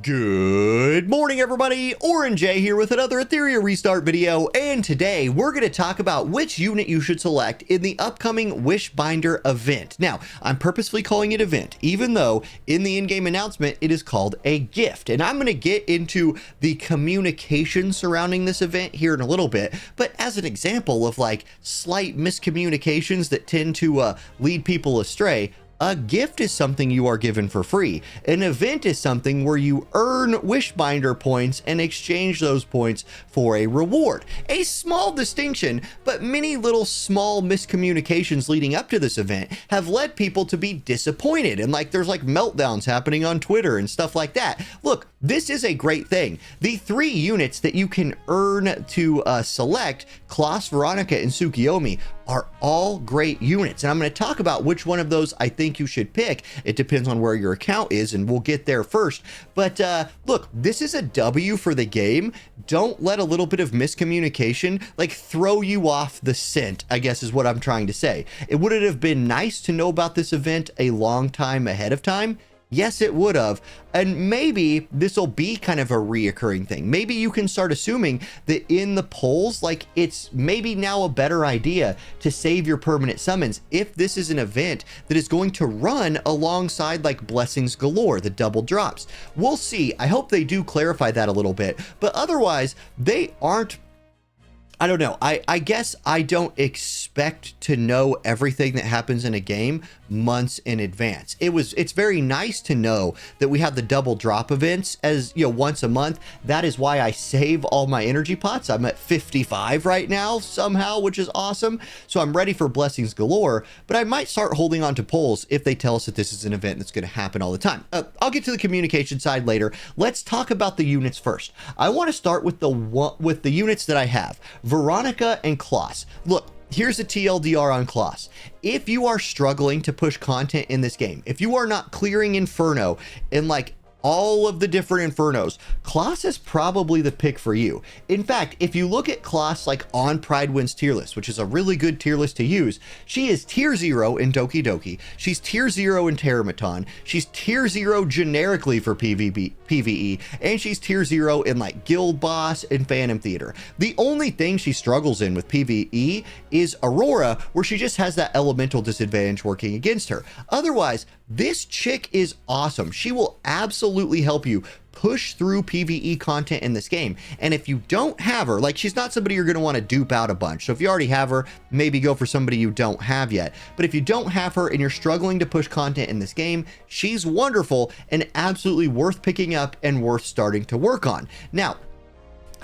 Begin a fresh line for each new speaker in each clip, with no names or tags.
Good morning, everybody. Orange J here with another Etheria restart video, and today we're going to talk about which unit you should select in the upcoming Wishbinder event. Now, I'm purposefully calling it event, even though in the in-game announcement it is called a gift, and I'm going to get into the communication surrounding this event here in a little bit, but as an example of like slight miscommunications that tend to lead people astray, a gift is something you are given for free. An event is something where you earn Wishbinder points and exchange those points for a reward. A small distinction, but many little small miscommunications leading up to this event have led people to be disappointed, and there's meltdowns happening on Twitter and stuff like that. Look, this is a great thing. The three units that you can earn to select, Klaus, Veronica, and Tsukiyomi, are all great units, and I'm going to talk about which one of those I think you should pick. It depends on where your account is, and we'll get there first. But look, this is a W for the game. Don't let a little bit of miscommunication throw you off the scent, I guess is what I'm trying to say. Would it have been nice to know about this event a long time ahead of time? Yes, it would have. And maybe this will be kind of a reoccurring thing. Maybe you can start assuming that in the polls, it's maybe now a better idea to save your permanent summons if this is an event that is going to run alongside Blessings Galore, the double drops. We'll see. I hope they do clarify that a little bit, but otherwise they aren't. I don't know. I guess I don't expect to know everything that happens in a game months in advance. It's very nice to know that we have the double drop events as once a month. That is why I save all my energy pots. I'm at 55 right now somehow, which is awesome. So I'm ready for Blessings Galore, but I might start holding on to polls if they tell us that this is an event that's going to happen all the time. I'll get to the communication side later. Let's talk about the units first. I want to start with the units that I have. Veronica and Klaus. Look, here's a TLDR on Klaus. If you are struggling to push content in this game, if you are not clearing Inferno in all of the different Infernos, Klaus is probably the pick for you. In fact, if you look at Klaus on Pridewind's tier list, which is a really good tier list to use, she is tier 0 in Doki Doki, she's tier 0 in Terramaton, she's tier 0 generically for PvE, and she's tier 0 in Guild Boss and Phantom Theater. The only thing she struggles in with PvE is Aurora, where she just has that elemental disadvantage working against her. Otherwise, this chick is awesome. She will absolutely help you push through PvE content in this game. And if you don't have her, she's not somebody you're going to want to dupe out a bunch. So if you already have her, maybe go for somebody you don't have yet. But if you don't have her and you're struggling to push content in this game, she's wonderful and absolutely worth picking up and worth starting to work on. Now,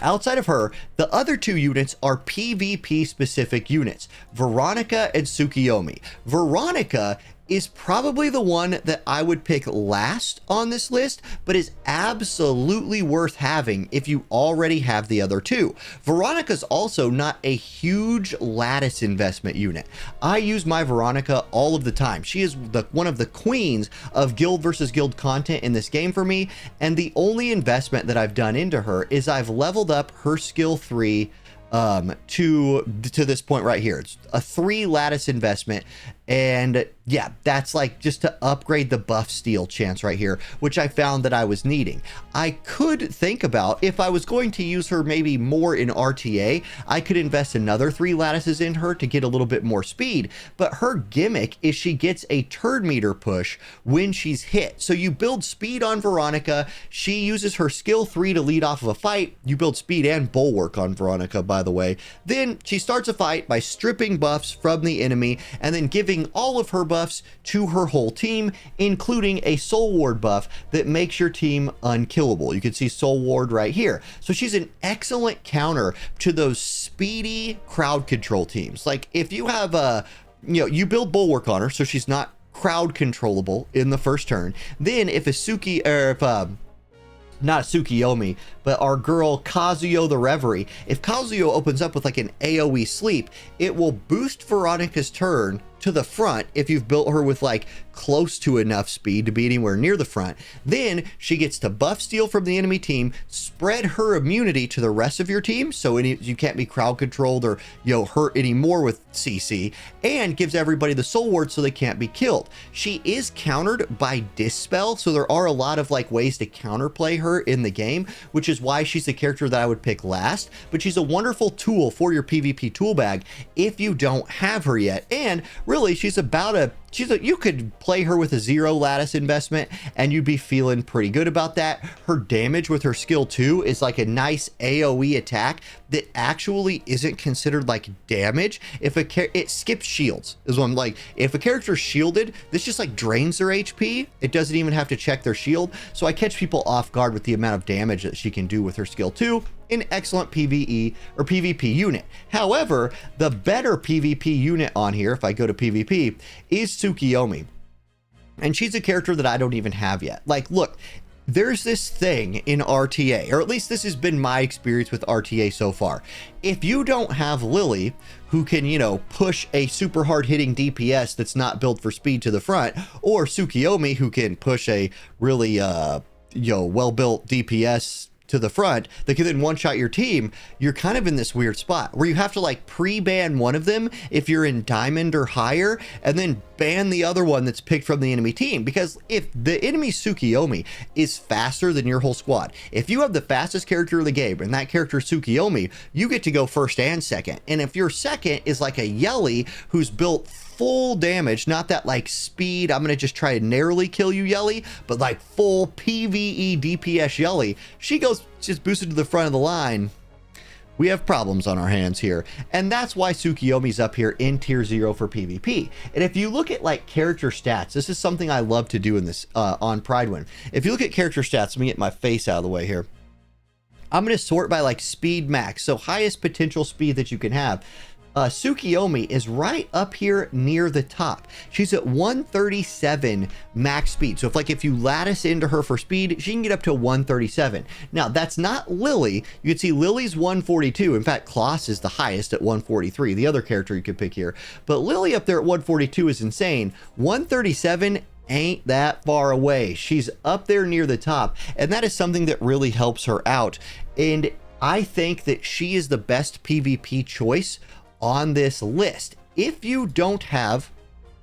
outside of her, the other two units are PvP specific units, Veronica and Tsukiyomi. Veronica is probably the one that I would pick last on this list, but is absolutely worth having if you already have the other two. Veronica's also not a huge lattice investment unit. I use my Veronica all of the time. She is one of the queens of guild versus guild content in this game for me, and the only investment that I've done into her is I've leveled up her skill 3 to this point right here. It's a 3 lattice investment, and yeah, that's just to upgrade the buff steal chance right here, which I found that I was needing. I could think about, if I was going to use her maybe more in RTA, I could invest another 3 lattices in her to get a little bit more speed, but her gimmick is she gets a turn meter push when she's hit. So you build speed on Veronica, she uses her skill 3 to lead off of a fight, you build speed and bulwark on Veronica, by the way. Then she starts a fight by stripping buffs from the enemy and then giving all of her buffs to her whole team, including a soul ward buff that makes your team unkillable. You can see soul ward right here. So she's an excellent counter to those speedy crowd control teams. If you have you build bulwark on her, so she's not crowd controllable in the first turn. Then if not Tsukiyomi, but our girl Kazuyo the Reverie. If Kazuyo opens up with an AoE sleep, it will boost Veronica's turn to the front if you've built her with like close to enough speed to be anywhere near the front. Then she gets to buff steal from the enemy team, spread her immunity to the rest of your team, so you can't be crowd controlled or hurt anymore with CC, and gives everybody the soul ward so they can't be killed. She is countered by dispel, so there are a lot of like ways to counterplay her in the game, which is why she's the character that I would pick last. But she's a wonderful tool for your PvP tool bag if you don't have her yet. And really, she's you could play her with a 0 lattice investment and you'd be feeling pretty good about that. Her damage with her skill 2 is like a nice AoE attack that actually isn't considered like damage. It skips shields is what I'm like. If a character's shielded, this just like drains their HP. It doesn't even have to check their shield. So I catch people off guard with the amount of damage that she can do with her skill 2. An excellent PvE or PvP unit. However, the better PvP unit on here, if I go to PvP, is Tsukiyomi. And she's a character that I don't even have yet. Like, look, there's this thing in RTA, or at least this has been my experience with RTA so far. If you don't have Lily, who can, push a super hard hitting DPS that's not built for speed to the front, or Tsukiyomi, who can push a really, well-built DPS to the front that can then one-shot your team, you're kind of in this weird spot where you have to like pre-ban one of them if you're in diamond or higher, and then ban the other one that's picked from the enemy team. Because if the enemy Tsukiyomi is faster than your whole squad, if you have the fastest character in the game and that character is Tsukiyomi, you get to go first and second. And if your second is like a Yelly who's built full damage, not that like speed, I'm gonna just try to narrowly kill you Yelly, but like full PvE DPS Yelly, she goes just boosted to the front of the line. We have problems on our hands here. And that's why Tsukiyomi's up here in tier 0 for PvP. And if you look at like character stats, this is something I love to do in this on Pridewin. If you look at character stats, let me get my face out of the way here. I'm going to sort by like speed max, so highest potential speed that you can have. Tsukiyomi is right up here near the top. She's at 137 max speed. So if you lattice into her for speed, she can get up to 137. Now that's not Lily. You can see Lily's 142. In fact, Kloss is the highest at 143, the other character you could pick here. But Lily up there at 142 is insane. 137 ain't that far away. She's up there near the top, and that is something that really helps her out. And I think that she is the best PvP choice on this list. If you don't have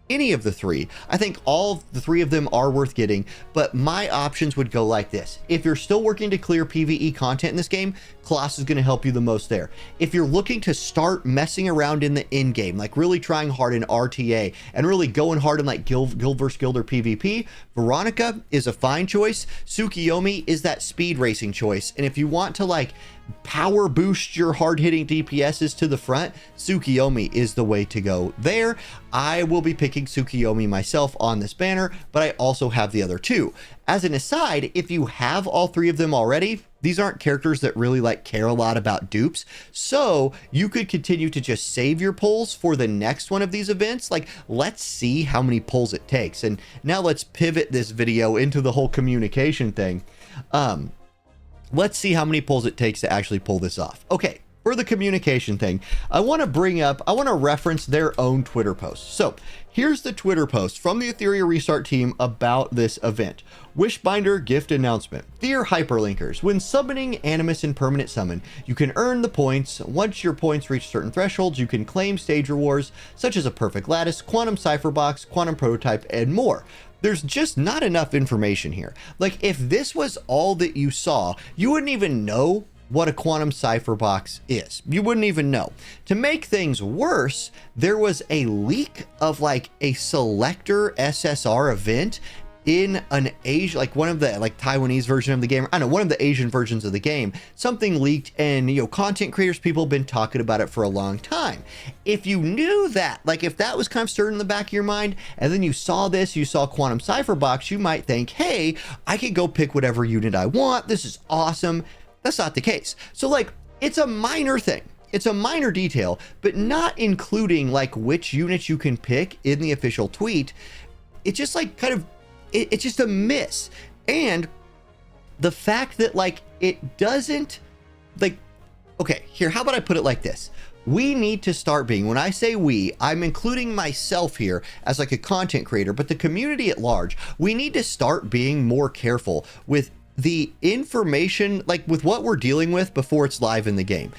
any of the three, I think all of the three of them are worth getting, but my options would go like this. If you're still working to clear PvE content in this game, Kloss is going to help you the most there. If you're looking to start messing around in the in game, like really trying hard in RTA and really going hard in like guild versus guild or PvP, Veronica is a fine choice. Tsukiyomi is that speed racing choice. And if you want to like power boost your hard-hitting DPSs to the front, Tsukiyomi is the way to go there. I will be picking Tsukiyomi myself on this banner, but I also have the other two. As an aside, if you have all three of them already, these aren't characters that really like care a lot about dupes, so you could continue to just save your pulls for the next one of these events. Like, let's see how many pulls it takes. And now let's pivot this video into the whole communication thing. Let's see how many pulls it takes to actually pull this off. Okay, for the communication thing, I want to reference their own Twitter post. So here's the Twitter post from the Etheria Restart team about this event. Wishbinder gift announcement. Dear hyperlinkers, when summoning Animus in permanent summon, you can earn the points. Once your points reach certain thresholds, you can claim stage rewards, such as a perfect lattice, quantum cipher box, quantum prototype, and more. There's just not enough information here. Like, if this was all that you saw, you wouldn't even know what a quantum cipher box is. You wouldn't even know. To make things worse, there was a leak of like a SELECTOR SSR event in an Asian, like one of the like Taiwanese version of the game, I don't know, one of the Asian versions of the game. Something leaked, and content creators, people have been talking about it for a long time. If you knew that, like if that was kind of stirring in the back of your mind, and then you saw this, you saw quantum cipher box, you might think, hey, I could go pick whatever unit I want. This is awesome. That's not the case. So like, it's a minor thing. It's a minor detail, but not including like which units you can pick in the official tweet. It's just like kind of, it's just a miss. And the fact that like it doesn't like, okay, here, how about I put it like this? we need to start being, when I say we, I'm including myself here as like a content creator, but the community at large, we need to start being more careful with the information, like with what we're dealing with before it's live in the game.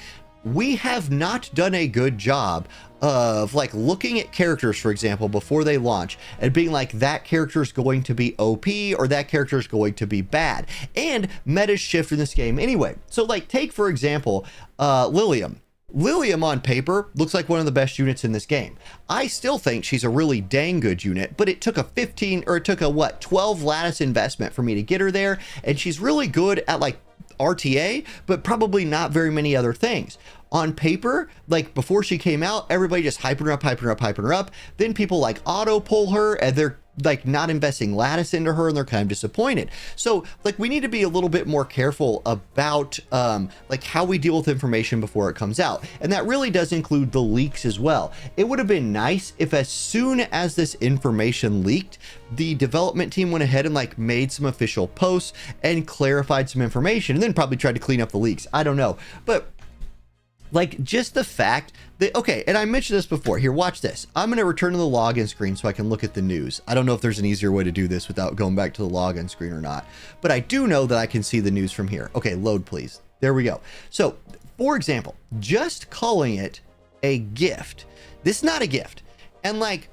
We have not done a good job of like looking at characters, for example, before they launch and being like, that character is going to be OP or that character is going to be bad. And metas shift in this game anyway. So like take, for example, Lilium. Lilium on paper looks like one of the best units in this game. I still think she's a really dang good unit, but it took a 12 lattice investment for me to get her there. And she's really good at like RTA, but probably not very many other things. On paper, like before she came out, everybody just hyping her up. Then people like auto pull her and they're like not investing lattice into her and they're kind of disappointed. So like we need to be a little bit more careful about like how we deal with information before it comes out. And that really does include the leaks as well. It would have been nice if as soon as this information leaked, the development team went ahead and like made some official posts and clarified some information and then probably tried to clean up the leaks. I don't know. But like just the fact that, okay, and I mentioned this before. Here, watch this. I'm going to return to the login screen so I can look at the news. I don't know if there's an easier way to do this without going back to the login screen or not, but I do know that I can see the news from here. Okay, load please. There we go. So for example, just calling it a gift. This is not a gift. And like,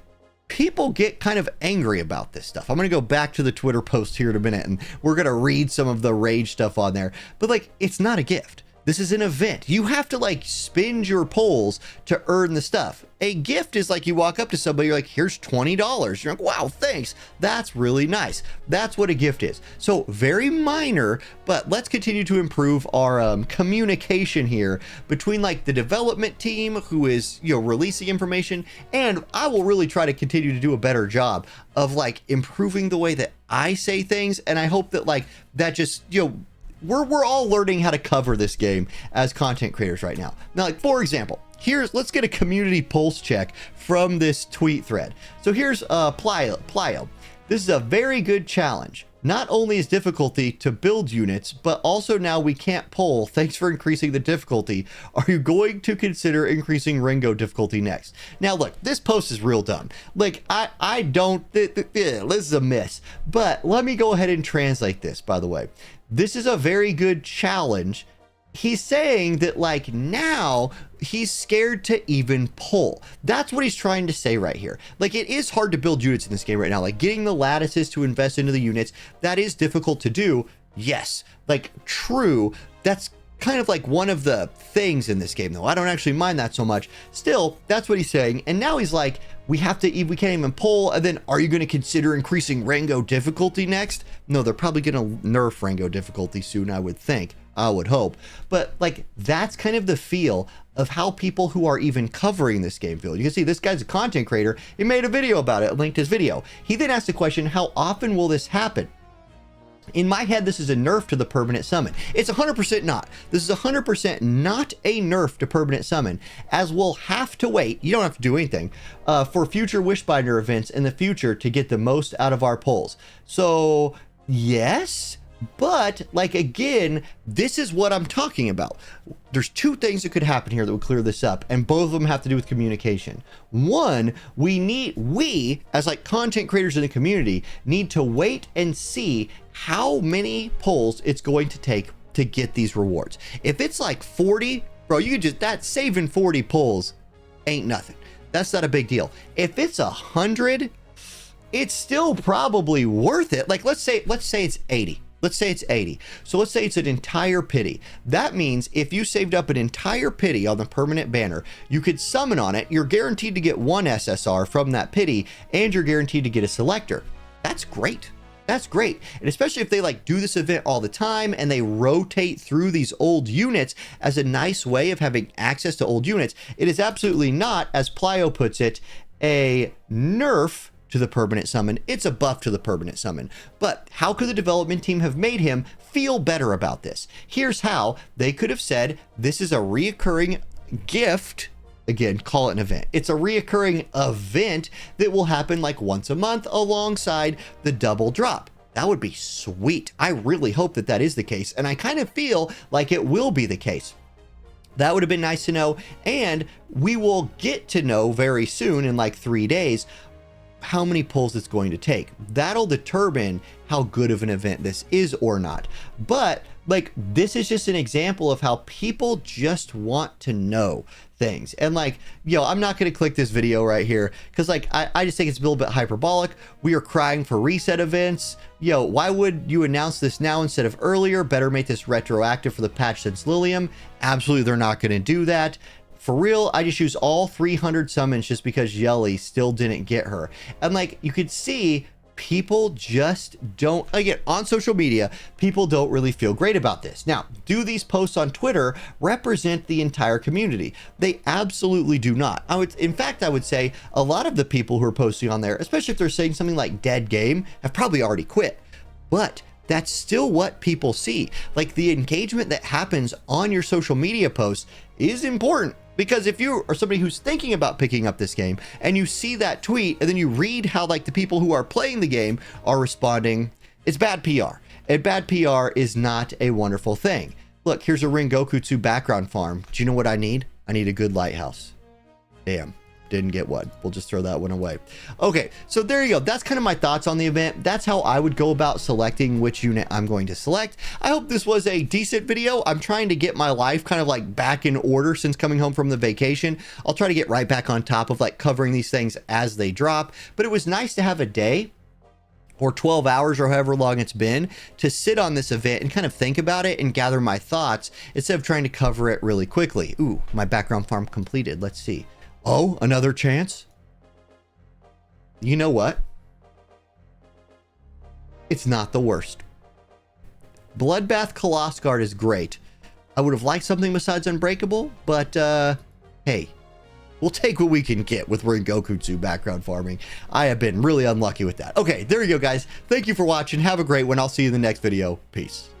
people get kind of angry about this stuff. I'm going to go back to the Twitter post here in a minute and we're going to read some of the rage stuff on there, but like, it's not a gift. This is an event. You have to like spend your polls to earn the stuff. A gift is like you walk up to somebody, you're like, here's $20. You're like, wow, thanks. That's really nice. That's what a gift is. So very minor, but let's continue to improve our communication here between like the development team who is, you know, releasing information. And I will really try to continue to do a better job of like improving the way that I say things. And I hope that like that just, you know, we're all learning how to cover this game as content creators right now. Now, like for example, let's get a community pulse check from this tweet thread. So here's Plyo. This is a very good challenge. Not only is difficulty to build units, but also now we can't pull. Thanks for increasing the difficulty. Are you going to consider increasing Ringo difficulty next? Now look, this post is real dumb. Like I don't, this is a miss, but let me go ahead and translate this, by the way. This is a very good challenge. He's saying that like now he's scared to even pull. That's what he's trying to say right here. Like it is hard to build units in this game right now. Like getting the lattices to invest into the units, that is difficult to do. Yes, like true. That's kind of like one of the things in this game though. I don't actually mind that so much. Still, that's what he's saying. And now he's like, we can't even pull. And then are you going to consider increasing Rango difficulty next? No, they're probably going to nerf Rango difficulty soon, I would think. I would hope. But like, that's kind of the feel of how people who are even covering this game feel. You can see this guy's a content creator. He made a video about it, linked his video. He then asked the question, how often will this happen? In my head, this is a nerf to the permanent summon. It's 100% not. This is 100% not a nerf to permanent summon, as we'll have to wait. You don't have to do anything for future Wishbinder events in the future to get the most out of our pulls. So yes, but like, again, this is what I'm talking about. There's two things that could happen here that would clear this up, and both of them have to do with communication. One, we as like content creators in the community need to wait and see how many pulls it's going to take to get these rewards. If it's like 40, bro, you could just, that saving 40 pulls ain't nothing. That's not a big deal. If it's 100, it's still probably worth it. Like let's say it's 80. Let's say it's 80. So let's say it's an entire pity. That means if you saved up an entire pity on the permanent banner, you could summon on it. You're guaranteed to get one SSR from that pity, and you're guaranteed to get a selector. That's great. That's great. And especially if they like do this event all the time and they rotate through these old units as a nice way of having access to old units. It is absolutely not, as Plyo puts it, a nerf to the permanent summon. It's a buff to the permanent summon. But how could the development team have made him feel better about this? Here's how. They could have said, this is a reoccurring gift. Again, call it an event. It's a reoccurring event that will happen like once a month alongside the double drop. That would be sweet. I really hope that that is the case. And I kind of feel like it will be the case. That would have been nice to know. And we will get to know very soon, in like 3 days, how many pulls it's going to take. That'll determine how good of an event this is or not. But like, this is just an example of how people just want to know things. And like, yo, I'm not going to click this video right here because like, I just think it's a little bit hyperbolic. We are crying for reset events. Yo, why would you announce this now instead of earlier? Better make this retroactive for the patch since Lilium. Absolutely, they're not going to do that. For real, I just used all 300 summons just because Yelly still didn't get her. And like, you could see, people just don't, again, on social media, people don't really feel great about this. Now, do these posts on Twitter represent the entire community? They absolutely do not. In fact, I would say a lot of the people who are posting on there, especially if they're saying something like dead game, have probably already quit. But that's still what people see. Like, the engagement that happens on your social media posts is important. Because if you are somebody who's thinking about picking up this game and you see that tweet and then you read how like the people who are playing the game are responding, it's bad PR. And bad PR is not a wonderful thing. Look, here's a Rengoku 2 background farm. Do you know what I need? I need a good lighthouse. Damn. Didn't get one. We'll just throw that one away. Okay, so there you go. That's kind of my thoughts on the event. That's how I would go about selecting which unit I'm going to select. I hope this was a decent video. I'm trying to get my life kind of like back in order since coming home from the vacation. I'll try to get right back on top of like covering these things as they drop. But it was nice to have a day or 12 hours or however long it's been to sit on this event and kind of think about it and gather my thoughts instead of trying to cover it really quickly. Ooh, my background farm completed. Let's see. Oh, another chance? You know what? It's not the worst. Bloodbath Colossus Guard is great. I would have liked something besides Unbreakable, but hey, we'll take what we can get with Rengoku 2 background farming. I have been really unlucky with that. Okay, there you go, guys. Thank you for watching. Have a great one. I'll see you in the next video. Peace.